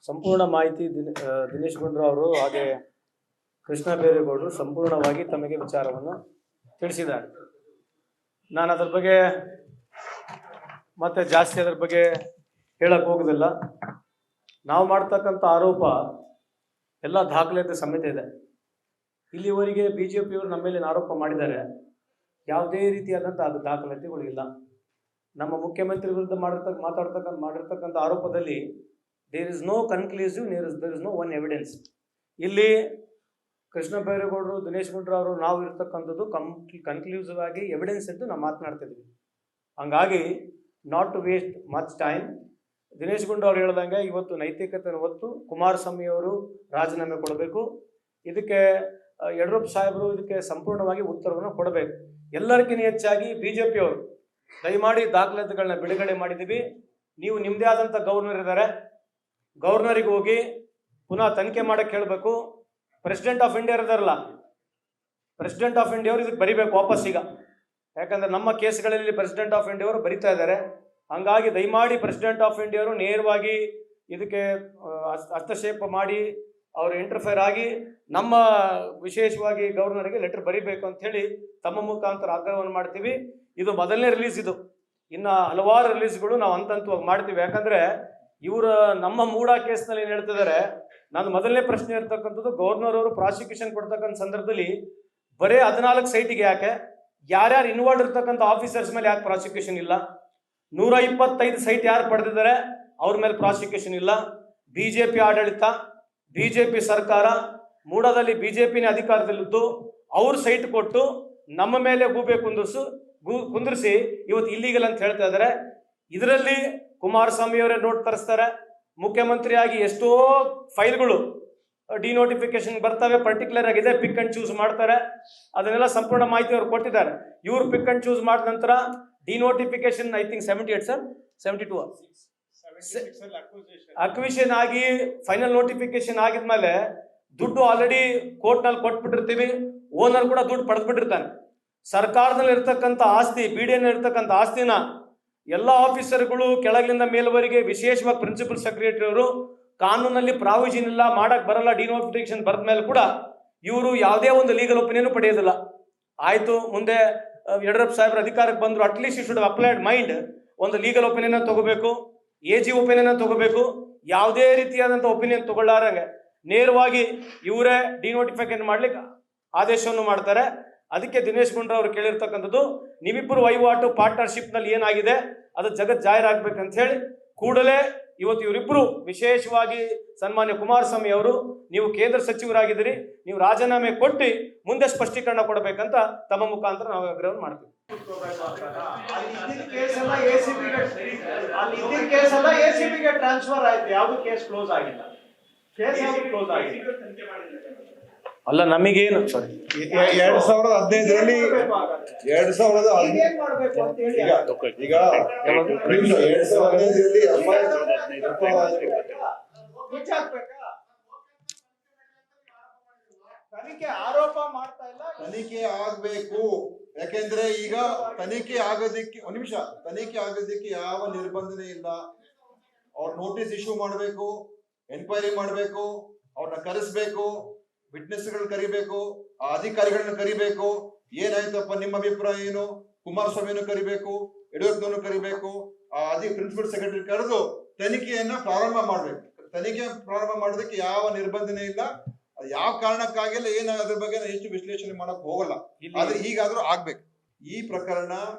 ಸಂಪೂರ್ಣ ಮಾಹಿತಿ ದಿನೇಶ್ ಗುಂಡೂರಾವ್ ಅವರು ಹಾಗೆ ಕೃಷ್ಣ ಬೈರೇಗೌಡರು ಸಂಪೂರ್ಣವಾಗಿ ತಮಗೆ ವಿಚಾರವನ್ನು ತಿಳಿಸಿದ್ದಾರೆ. ನಾನು ಅದರ ಬಗ್ಗೆ ಮತ್ತೆ ಜಾಸ್ತಿ ಅದರ ಬಗ್ಗೆ ಹೇಳಕ್ ಹೋಗುದಿಲ್ಲ. ನಾವು ಮಾಡ್ತಕ್ಕಂಥ ಆರೋಪ ಎಲ್ಲ ದಾಖಲಾತಿ ಸಮೇತ ಇದೆ. ಇಲ್ಲಿವರೆಗೆ ಬಿಜೆಪಿಯವರು ನಮ್ಮ ಮೇಲೆ ಆರೋಪ ಮಾಡಿದ್ದಾರೆ, ಯಾವುದೇ ರೀತಿಯಾದಂಥ ಅದು ದಾಖಲಾತಿಗಳು ಇಲ್ಲ. ನಮ್ಮ ಮುಖ್ಯಮಂತ್ರಿ ವಿರುದ್ಧ ಮಾಡಿರ್ತಕ್ಕಂಥ ಆರೋಪದಲ್ಲಿ there is no conclusive, there is no one evidence. ಇಲ್ಲಿ ಕೃಷ್ಣ ಬೈರೇಗೌಡರು, ದಿನೇಶ್ ಗುಂಡೂರಾವ್ ಅವರು, ನಾವು ಇರ್ತಕ್ಕಂಥದ್ದು ಕನ್ಕ್ಲೂಸಿವ್ ಆಗಿ ಎವಿಡೆನ್ಸ್ ಇದ್ದು ನಾವು ಮಾತನಾಡ್ತಿದ್ವಿ. ಹಂಗಾಗಿ not to waste much time. Dinesh Gundu Rao ಅವರು ಹೇಳ್ದಂಗೆ ಇವತ್ತು ನೈತಿಕತೆಯನ್ನು ಹೊತ್ತು ಕುಮಾರಸ್ವಾಮಿ ಅವರು ರಾಜೀನಾಮೆ ಕೊಡಬೇಕು. ಇದಕ್ಕೆ ಯಡಿಯೂರಪ್ಪ ಸಾಹೇಬರು ಇದಕ್ಕೆ ಸಂಪೂರ್ಣವಾಗಿ ಉತ್ತರವನ್ನು ಕೊಡಬೇಕು. ಎಲ್ಲರಿಗಿಂತ ಹೆಚ್ಚಾಗಿ ಬಿಜೆಪಿಯವರು ದಯಮಾಡಿ ದಾಖಲಾತಿಗಳನ್ನ ಬಿಡುಗಡೆ ಮಾಡಿದ್ದೀವಿ. ನೀವು ನಿಮ್ಮದೇ ಆದಂಥ ಗವರ್ನರ್ ಇದ್ದಾರೆ, ಗವರ್ನರಿಗೆ ಹೋಗಿ ಪುನಃ ತನಿಖೆ ಮಾಡಕ್ಕೆ ಹೇಳಬೇಕು. ಪ್ರೆಸಿಡೆಂಟ್ ಆಫ್ ಇಂಡಿಯಾ ಇದಾರಲ್ಲ, ಪ್ರೆಸಿಡೆಂಟ್ ಆಫ್ ಇಂಡಿಯಾ ಅವರು ಇದಕ್ಕೆ ಬರಿಬೇಕು ವಾಪಸ್ ಈಗ. ಯಾಕಂದ್ರೆ ನಮ್ಮ ಕೇಸ್ಗಳಲ್ಲಿ ಪ್ರೆಸಿಡೆಂಟ್ ಆಫ್ ಇಂಡಿಯಾ ಅವರು ಬರಿತಾ ಇದ್ದಾರೆ. ಹಂಗಾಗಿ ದಯಮಾಡಿ ಪ್ರೆಸಿಡೆಂಟ್ ಆಫ್ ಇಂಡಿಯಾ ಅವರು ನೇರವಾಗಿ ಇದಕ್ಕೆ ಹಸ್ತಕ್ಷೇಪ ಮಾಡಿ ಅವರು ಇಂಟರ್ಫೇರ್ ಆಗಿ ನಮ್ಮ ವಿಶೇಷವಾಗಿ ಗವರ್ನರ್ಗೆ ಲೆಟರ್ ಬರಿಬೇಕು ಅಂತ ಹೇಳಿ ತಮ್ಮ ಮುಖಾಂತರ ಆಗ್ರಹವನ್ನು ಮಾಡ್ತೀವಿ. ಇದು ಮೊದಲನೇ ರಿಲೀಸ್. ಇದು ಇನ್ನು ಹಲವಾರು ರಿಲೀಸ್ಗಳು ನಾವು ಹಂತವಾಗಿ ಮಾಡ್ತೀವಿ. ಯಾಕಂದ್ರೆ ಇವರು ನಮ್ಮ ಮೂಡಾ ಕೇಸ್ನಲ್ಲಿ ಏನು ಹೇಳ್ತಿದ್ದಾರೆ, ನಾನು ಮೊದಲನೇ ಪ್ರಶ್ನೆ ಇರ್ತಕ್ಕಂಥದ್ದು ಗವರ್ನರ್ ಅವರು ಪ್ರಾಸಿಕ್ಯೂಷನ್ ಕೊಡ್ತಕ್ಕಂಥ ಸಂದರ್ಭದಲ್ಲಿ ಬರೀ 14 ಸೈಟಿಗೆ ಯಾಕೆ, ಯಾರ್ಯಾರು ಇನ್ವಾಲ್ವ್ ಇರ್ತಕ್ಕಂಥ ಆಫೀಸರ್ಸ್ ಮೇಲೆ ಯಾಕೆ ಪ್ರಾಸಿಕ್ಯೂಷನ್ ಇಲ್ಲ, 125 ಸೈಟ್ ಯಾರು ಪಡೆದಿದ್ದಾರೆ ಅವ್ರ ಮೇಲೆ ಪ್ರಾಸಿಕ್ಯೂಷನ್ ಇಲ್ಲ. ಬಿಜೆಪಿ ಆಡಳಿತ, ಬಿಜೆಪಿ ಸರ್ಕಾರ, ಮೂಡಾದಲ್ಲಿ ಬಿಜೆಪಿನೇ ಅಧಿಕಾರದಲ್ಲಿದ್ದು ಅವ್ರು ಸೈಟ್ ಕೊಟ್ಟು ನಮ್ಮ ಮೇಲೆ ಗೂಬೆ ಕುಂದಿರಿಸಿ ಇವತ್ತು ಇಲ್ಲಿಗಲ್ ಅಂತ ಹೇಳ್ತಾ ಇದ್ದಾರೆ. ಇದರಲ್ಲಿ ಕುಮಾರಸ್ವಾಮಿ ಅವರೇ ನೋಟ್ ತರಿಸ್ತಾರೆ. ಮುಖ್ಯಮಂತ್ರಿಯಾಗಿ ಎಷ್ಟೋ ಫೈಲ್ಗಳು ಡಿನೋಟಿಫಿಕೇಶನ್ ಬರ್ತವೆ, ಪರ್ಟಿಕ್ಯುಲರ್ ಆಗಿದೆ, ಪಿಕ್ ಅಂಡ್ ಚೂಸ್ ಮಾಡ್ತಾರೆ. ಅದನ್ನೆಲ್ಲ ಸಂಪೂರ್ಣ ಮಾಹಿತಿ ಅವರು ಕೊಟ್ಟಿದ್ದಾರೆ. ಇವರು ಪಿಕ್ ಅಂಡ್ ಚೂಸ್ ಮಾಡಿದ ನಂತರ denotification I think 78 sir 72 acquisition ಆಗಿ ಫೈನಲ್ ನೋಟಿಫಿಕೇಶನ್ ಆಗಿದ್ಮೇಲೆ ದುಡ್ಡು ಆಲ್ರೆಡಿ ಕೋರ್ಟ್ನಲ್ಲಿ ಕೊಟ್ಬಿಟ್ಟಿರ್ತೀವಿ. ಓನರ್ ಕೂಡ ದುಡ್ಡು ಪಡೆದ್ಬಿಟ್ಟಿರ್ತಾನೆ. ಸರ್ಕಾರದಲ್ಲಿ ಇರ್ತಕ್ಕಂಥ ಆಸ್ತಿ, ಬಿಡಿಎನ್ ಇರ್ತಕ್ಕಂಥ ಆಸ್ತಿನ ಎಲ್ಲ ಆಫೀಸರ್ಗಳು ಕೆಳಗಿನಿಂದ ಮೇಲ್ವರೆಗೆ, ವಿಶೇಷವಾಗಿ ಪ್ರಿನ್ಸಿಪಲ್ ಸೆಕ್ರೆಟರಿ ಅವರು ಕಾನೂನಲ್ಲಿ ಪ್ರಾವಿಷನ್ ಇಲ್ಲ, ಮಾಡಕ್ ಬರಲ್ಲ, ಡಿನೋಟಿಫಿಕೇಶನ್ ಬರೆದ ಮೇಲೆ ಕೂಡ ಇವರು ಯಾವುದೇ ಒಂದು ಲೀಗಲ್ ಒಪಿನಿಯನ್ ಪಡೆಯೋದಿಲ್ಲ. ಆಯ್ತು, ಮುಂದೆ ಯಡಿಯೂರಪ್ಪ ಸಾಹೇಬ್ರ ಅಧಿಕಾರಕ್ಕೆ ಬಂದ್ರು, ಅಟ್ಲೀಸ್ಟ್ ಶುಡ್ ಅಪ್ಲೈಡ್ ಮೈಂಡ್ ಒಂದು ಲೀಗಲ್ ಒಪಿನಿಯನ್ ತಗೋಬೇಕು, ಎಜಿ ಒಪಿನಿಯನ್ ತಗೋಬೇಕು. ಯಾವುದೇ ರೀತಿಯಾದಂಥ ಒಪಿನಿಯನ್ ತಗೊಳ್ಳಾರಂಗೆ ನೇರವಾಗಿ ಇವರೇ ಡಿನೋಟಿಫಿಕೇಶನ್ ಮಾಡ್ಲಿಕ್ಕೆ ಆದೇಶವನ್ನು ಮಾಡ್ತಾರೆ. ಅದಕ್ಕೆ ದಿನೇಶ್ ಗುಂಡೂರಾವ್ ಅವರು ಕೇಳಿರ್ತಕ್ಕಂಥದ್ದು, ನೀವಿಬ್ಬರು ವಹಿವಾಟು ಪಾರ್ಟ್ನರ್ಶಿಪ್ ನಲ್ಲಿ ಏನಾಗಿದೆ ಅದು ಜಗತ್ ಜಾಹೀರಾಗಬೇಕಂತ ಹೇಳಿ ಕೂಡಲೇ ಇವತ್ತು ಇವರಿಬ್ಬರು, ವಿಶೇಷವಾಗಿ ಸನ್ಮಾನ್ಯ ಕುಮಾರಸ್ವಾಮಿ ಅವರು, ನೀವು ಕೇಂದ್ರ ಸಚಿವರಾಗಿದ್ದೀರಿ, ನೀವು ರಾಜೀನಾಮೆ ಕೊಟ್ಟು ಮುಂದೆ ಸ್ಪಷ್ಟೀಕರಣ ಕೊಡಬೇಕಂತ ತಮ್ಮ ಮುಖಾಂತರ ನಾವು ಆಗ್ರಹ ಮಾಡ್ತೀವಿ. ಟ್ರಾನ್ಸ್ಫರ್ ಆಯ್ತು, ಯಾವ್ದು ಕೇಸ್ ಕ್ಲೋಸ್ ಆಗಿಲ್ಲ. ಕೇಸ್ ಯಾವ್ದು ಕ್ಲೋಸ್ ಆಗಿಲ್ಲ ಅಲ್ಲ, ನಮಗೇನು 2015ರಲ್ಲಿ ತನಿಖೆ ಆರೋಪ ಮಾಡ್ತಾ ಇಲ್ಲ, ತನಿಖೆ ಆಗ್ಬೇಕು. ಯಾಕೆಂದ್ರೆ ಈಗ ತನಿಖೆ ಆಗೋದಿಕ್ಕೆ ಒಂದು ನಿಮಿಷ, ತನಿಖೆ ಆಗೋದಿಕ್ಕೆ ಯಾವ ನಿರ್ಬಂಧನೆ ಇಲ್ಲ. ಅವ್ರ ನೋಟಿಸ್ ಇಶ್ಯೂ ಮಾಡಬೇಕು, ಎನ್ಕ್ವೈರಿ ಮಾಡಬೇಕು, ಅವ್ರನ್ನ ಕರೆಸ್ಬೇಕು, ವಿಟ್ನೆಸ್ಗಳು ಕರಿಬೇಕು, ಆ ಅಧಿಕಾರಿಗಳನ್ನ ಕರಿಬೇಕು. ಏನಾಯ್ತಪ್ಪ ನಿಮ್ಮ ಅಭಿಪ್ರಾಯ ಏನು, ಕುಮಾರಸ್ವಾಮಿಯನ್ನು ಕರಿಬೇಕು, ಯಡಿಯೂರಪ್ಪನನ್ನು ಕರಿಬೇಕು, ಆ ಪ್ರಿನ್ಸಿಪಲ್ ಸೆಕ್ರೆಟರಿ ಕರೆದು ತನಿಖೆಯನ್ನ ಪ್ರಾರಂಭ ಮಾಡ್ಬೇಕು. ತನಿಖೆ ಪ್ರಾರಂಭ ಮಾಡೋದಕ್ಕೆ ಯಾವ ನಿರ್ಬಂಧನೆ ಇಲ್ಲ. ಯಾವ ಕಾರಣಕ್ಕಾಗಿಲ್ಲ, ಏನು ಅದ್ರ ಬಗ್ಗೆ ಹೆಚ್ಚು ವಿಶ್ಲೇಷಣೆ ಮಾಡಕ್ ಹೋಗಲ್ಲ. ಆದ್ರೆ ಹೀಗಾದ್ರೂ ಆಗ್ಬೇಕು. ಈ ಪ್ರಕರಣ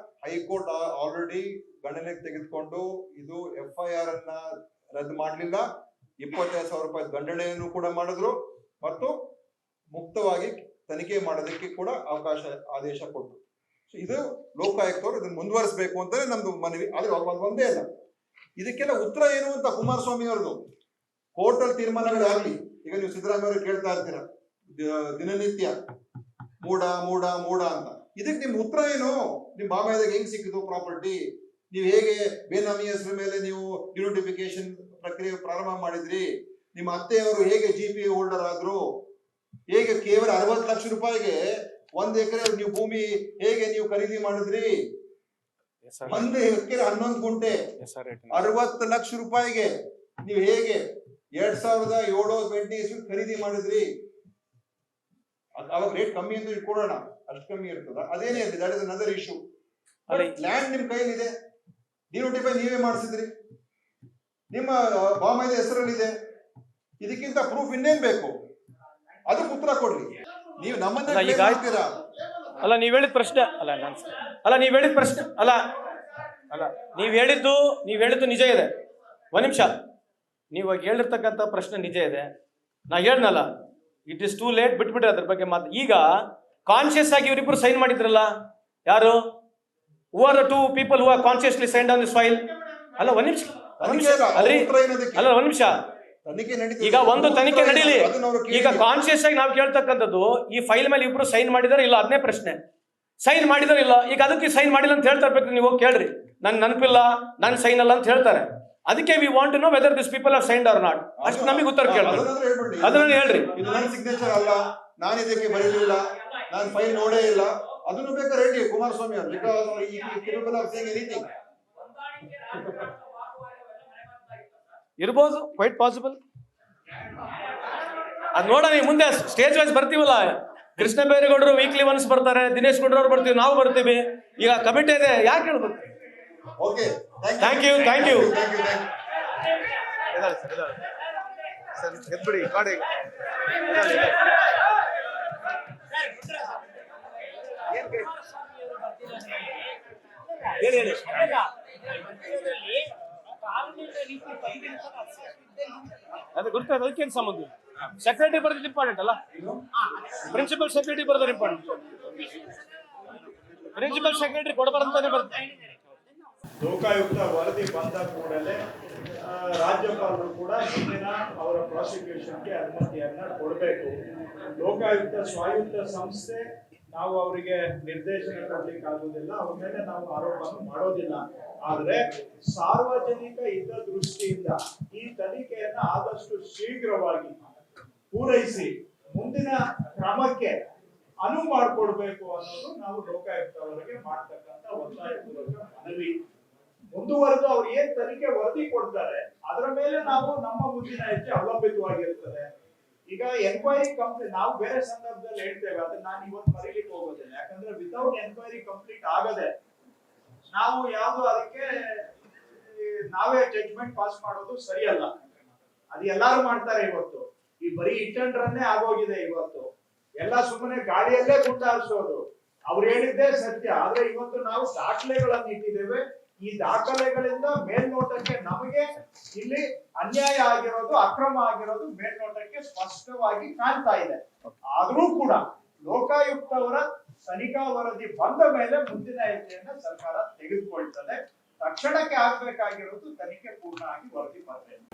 ಹೈಕೋರ್ಟ್ ಆಲ್ರೆಡಿ ಗಣನೆಗೆ ತೆಗೆದುಕೊಂಡು ಇದು FIR ಅನ್ನ ರದ್ದು ಮಾಡ್ಲಿಲ್ಲ, 25,000 ರೂಪಾಯಿ ದಂಡನೆಯನ್ನು ಕೂಡ ಮಾಡಿದ್ರು ಮತ್ತು ಮುಕ್ತವಾಗಿ ತನಿಖೆ ಮಾಡೋದಕ್ಕೆ ಕೂಡ ಅವಕಾಶ ಆದೇಶ ಕೊಟ್ಟರು. ಇದು ಲೋಕಾಯುಕ್ತವರು ಇದನ್ನು ಮುಂದುವರಿಸಬೇಕು ಅಂತಾನೆ ನಮ್ದು ಮನವಿ. ಆದ್ರೆ ಒಂದೇ ಅಲ್ಲ, ಇದಕ್ಕೆಲ್ಲ ಉತ್ತರ ಏನು ಅಂತ ಕುಮಾರಸ್ವಾಮಿ ಅವ್ರದ್ದು ಕೋರ್ಟ್ ಅಲ್ಲಿ ತೀರ್ಮಾನಗಳಾಗ್ಲಿ. ಈಗ ನೀವು ಸಿದ್ದರಾಮಯ್ಯ ಅವರು ಕೇಳ್ತಾ ಇರ್ತೀರ ದಿನನಿತ್ಯ ಮೂಡ ಮೂಡ ಮೂಡ ಅಂತ. ಇದಕ್ಕೆ ನಿಮ್ ಉತ್ತರ ಏನು? ನಿಮ್ ಬಾಮೈದಾಗ ಹೆಂಗ್ ಸಿಕ್ಕಿತು ಪ್ರಾಪರ್ಟಿ? ನೀವು ಹೇಗೆ ಬೇನಾಮಿ ಹೆಸರ ಮೇಲೆ ನೀವು ಡಿನೋಟಿಫಿಕೇಶನ್ ಪ್ರಕ್ರಿಯೆ ಪ್ರಾರಂಭ ಮಾಡಿದ್ರಿ? ನಿಮ್ಮ ಅತ್ತೆಯವರು ಹೇಗೆ GP ಹೋಲ್ಡರ್ ಆದ್ರು? ಹೇಗೆ ಕೇವಲ 60 ಲಕ್ಷ ರೂಪಾಯಿಗೆ 1 ಎಕರೆ ನೀವು ಭೂಮಿ ಹೇಗೆ ನೀವು ಖರೀದಿ ಮಾಡಿದ್ರಿ? 1 ಎಕರೆ 11 ಗುಂಟೆ 60 ಲಕ್ಷ ರೂಪಾಯಿಗೆ ನೀವು ಹೇಗೆ 2007-8 ಖರೀದಿ ಮಾಡಿದ್ರಿ, ಅವಾಗ ರೇಟ್ ಕಮ್ಮಿ ಅಂತ ಕೊಡೋಣ, ಅಷ್ಟು ಕಮ್ಮಿ ಇರ್ತದ, ಅದೇನೇ ಇರಲಿ, that is another issue. Land ನಿಮ್ ಕೈಲಿದೆ, ಡಿನೋಟಿಫೈ ನೀವೇ ಮಾಡಿಸಿದ್ರಿ, ನಿಮ್ಮ ಬಾಮೈದ ಹೆಸರಲ್ಲಿದೆ, ಇದಕ್ಕಿಂತ ಪ್ರೂಫ್ ಇನ್ನೇನ್ ಬೇಕು? ಅದಕ್ಕೆ ಉತ್ತರ ಕೊಡ್ಲಿ. ನೀವು ನಮ್ಮನ್ನೇ blame ಮಾಡ್ತೀರಾ. ಅಲ್ಲ ನೀವ್ ಹೇಳಿದ ಪ್ರಶ್ನೆ ನೀವ್ ಹೇಳಿದ ಪ್ರಶ್ನೆ ನೀವ್ ಹೇಳಿದ್ದು ನಿಜ ಇದೆ. ಒಂದ್ ನಿಮಿಷ, ನೀವು ಹೇಳಿರ್ತಕ್ಕಂಥ ಪ್ರಶ್ನೆ ನಿಜ ಇದೆ. ನಾ ಹೇಳ್ನಲ್ಲ, ಇಟ್ ಇಸ್ ಟೂ ಲೇಟ್, ಬಿಟ್ಬಿಟ್ರೆ ಅದ್ರ ಬಗ್ಗೆ ಮಾತು. ಈಗ ಕಾನ್ಶಿಯಸ್ ಆಗಿ ಇವರಿಬ್ರು ಸೈನ್ ಮಾಡಿದ್ರಲ್ಲ, ಯಾರು? Who are the two people who are consciously signed on this file? ಅಲ್ಲ ಒಂದ್ ನಿಮಿಷ ಒಂದ್ ನಿಮಿಷ, ಈಗ ಒಂದು ತನಿಖೆ ನಡೀಲಿ. ಈಗ ಕಾನ್ಶಿಯಸ್ ಆಗಿ ನಾವು ಕೇಳ್ತಕ್ಕಂಥದ್ದು, ಈ ಫೈಲ್ ಮೇಲೆ ಇಬ್ರು ಸೈನ್ ಮಾಡಿದಾರೆ ಇಲ್ಲ, ಅದನ್ನೇ ಪ್ರಶ್ನೆ. ಸೈನ್ ಮಾಡಿದಾರೆ ಇಲ್ಲ, ಈಗ ಅದಕ್ಕೆ ಸೈನ್ ಮಾಡಿಲ್ಲ ಅಂತ ಹೇಳ್ತಾ ಇರ್ಬೇಕು. ನೀವು ಹೋಗಿ ಕೇಳ್ರಿ, ನನ್ ನೆನಪಿಲ್ಲ, ನನ್ ಸೈನ್ ಅಲ್ಲ ಅಂತ ಹೇಳ್ತಾರೆ. ಅದಕ್ಕೆ we want to know whether this people are signed or not. ಅಷ್ಟು ನಮಗೆ ಉತ್ತರ ಕೇಳ್ತಾರೆ, ಅದನ್ನ ಹೇಳ್ರಿ. ಇದು ನನ್ನ ಸಿಗ್ನೇಚರ್ ಅಲ್ಲ, ನಾನು ಇದಕ್ಕೆ ಬರೀಲಿಲ್ಲ, ನಾನು ಫೈಲ್ ನೋಡೇ ಇಲ್ಲ, ಅದನ್ನು ಬೇಕಾದ್ರೆ ಹೇಳಿ ಕುಮಾರಸ್ವಾಮಿ ಅವರು, ಬಿಕಾಸ್ ಇರ್ಬೋದು, ಕ್ವೈಟ್ ಪಾಸಿಬಲ್. ಅದ್ ನೋಡೋಣ, ಮುಂದೆ ಸ್ಟೇಜ್ ವೈಸ್ ಬರ್ತೀವಲ್ಲ. ಕೃಷ್ಣ ಬೈರೇಗೌಡರು ವೀಕ್ಲಿ ಒನ್ಸ್ ಬರ್ತಾರೆ, ದಿನೇಶ್ ಗುಂಡೂರಾವ್ರು ಬರ್ತೀವಿ, ನಾವು ಬರ್ತೀವಿ. ಈಗ ಕಮಿಟಿ ಇದೆ, ಯಾಕೆ ಹೇಳ್ಬೇಕು? Okay, thank you. ಹೇಳಿ. ಅದು ಗೊತ್ತಾಗ, ಅದಕ್ಕೇನು ಸಂಬಂಧ? ಸೆಕ್ರೆಟರಿ ಬರೋದು ಇಂಪಾರ್ಟೆಂಟ್ ಅಲ್ಲ, ಪ್ರಿನ್ಸಿಪಲ್ ಸೆಕ್ರೆಟರಿ ಬರೋದು ಇಂಪಾರ್ಟೆಂಟ್. ಪ್ರಿನ್ಸಿಪಲ್ ಸೆಕ್ರೆಟರಿ ಕೊಡಬಾರ್ದಂತಾನೆ ಬರುತ್ತೆ. ಲೋಕಾಯುಕ್ತ ವರದಿ ಬಂದ ಕೂಡಲೇ ರಾಜ್ಯಪಾಲರು ಕೂಡ ಮುಂದಿನ ಅವರ ಪ್ರಾಸಿಕ್ಯೂಷನ್ಗೆ ಅನುಮತಿಯನ್ನ ಕೊಡಬೇಕು. ಲೋಕಾಯುಕ್ತ ಸ್ವಾಯುಕ್ತ ಸಂಸ್ಥೆ, ನಾವು ಅವರಿಗೆ ನಿರ್ದೇಶನ ಕೊಡ್ಲಿಕ್ಕೆ ಆಗುದಿಲ್ಲ, ಅವ್ರ ಮೇಲೆ ನಾವು ಆರೋಪವನ್ನು ಮಾಡೋದಿಲ್ಲ. ಆದ್ರೆ ಸಾರ್ವಜನಿಕ ಹಿತದೃಷ್ಟಿಯಿಂದ ಈ ತನಿಖೆಯನ್ನ ಆದಷ್ಟು ಶೀಘ್ರವಾಗಿ ಪೂರೈಸಿ ಮುಂದಿನ ಕ್ರಮಕ್ಕೆ ಅನುವು ಮಾಡಿಕೊಡ್ಬೇಕು ಅನ್ನೋದು ನಾವು ಲೋಕಾಯುಕ್ತ ಅವರಿಗೆ ಮಾಡ್ತಕ್ಕಂಥ ಒತ್ತಾಯಪೂರ್ವಕ ಮನವಿ. ಮುಂದುವರೆದು ಅವ್ರು ಏನ್ ತನಿಖೆ ವರದಿ ಕೊಡ್ತಾರೆ ಅದರ ಮೇಲೆ ನಾವು ನಮ್ಮ ಮುಂದಿನ ಹೆಜ್ಜೆ ಅವಲಂಬಿತವಾಗಿರ್ತದೆ. ಈಗ ಎನ್ಕ್ವೈರಿ ಕಂಪ್ಲೀಟ್, ನಾವು ಬೇರೆ ಸಂದರ್ಭದಲ್ಲಿ ಹೇಳ್ತೇವೆ, ಅದನ್ನ ನಾನು ಇವತ್ತು ಮರೀಲಿಕ್ಕೆ ಹೋಗೋದಿಲ್ಲ. ಯಾಕಂದ್ರೆ ವಿತೌಟ್ ಎನ್ಕ್ವೈರಿ ಕಂಪ್ಲೀಟ್ ಆಗದೆ ನಾವು ಯಾವುದು ಅದಕ್ಕೆ ನಾವೇ ಜಡ್ಜ್ಮೆಂಟ್ ಪಾಸ್ ಮಾಡೋದು ಸರಿಯಲ್ಲ. ಅದು ಎಲ್ಲಾರು ಮಾಡ್ತಾರೆ ಇವತ್ತು. ಈ ಬರೀ ಇಟ್ಟಂಡ್ರನ್ನೇ ಆಗೋಗಿದೆ ಇವತ್ತು. ಎಲ್ಲ ಸುಮ್ಮನೆ ಗಾಳಿಯಲ್ಲೇ ಗುಂಡಾರಿಸೋದು. ಅವ್ರು ಹೇಳಿದ್ದೇ ಸತ್ಯ, ಆದ್ರೆ ಇವತ್ತು ನಾವು ದಾಖಲೆಗಳನ್ನು ಇಟ್ಟಿದ್ದೇವೆ. ಈ ದಾಖಲೆಗಳಿಂದ ಮೇಲ್ನೋಟಕ್ಕೆ ನಮಗೆ ಇಲ್ಲಿ ಅನ್ಯಾಯ ಆಗಿರೋದು, ಅಕ್ರಮ ಆಗಿರೋದು ಮೇಲ್ನೋಟಕ್ಕೆ ಸ್ಪಷ್ಟವಾಗಿ ಕಾಣ್ತಾ ಇದೆ. ಆದ್ರೂ ಕೂಡ ಲೋಕಾಯುಕ್ತವರ ತನಿಖಾ ವರದಿ ಬಂದ ಮೇಲೆ ಮುಂದಿನ ಹೆಜ್ಜೆಯನ್ನ ಸರ್ಕಾರ ತೆಗೆದುಕೊಳ್ತದೆ. ತಕ್ಷಣಕ್ಕೆ ಆಗ್ಬೇಕಾಗಿರೋದು ತನಿಖೆ ಪೂರ್ಣ ಆಗಿ ವರದಿ ಬರಬೇಕು.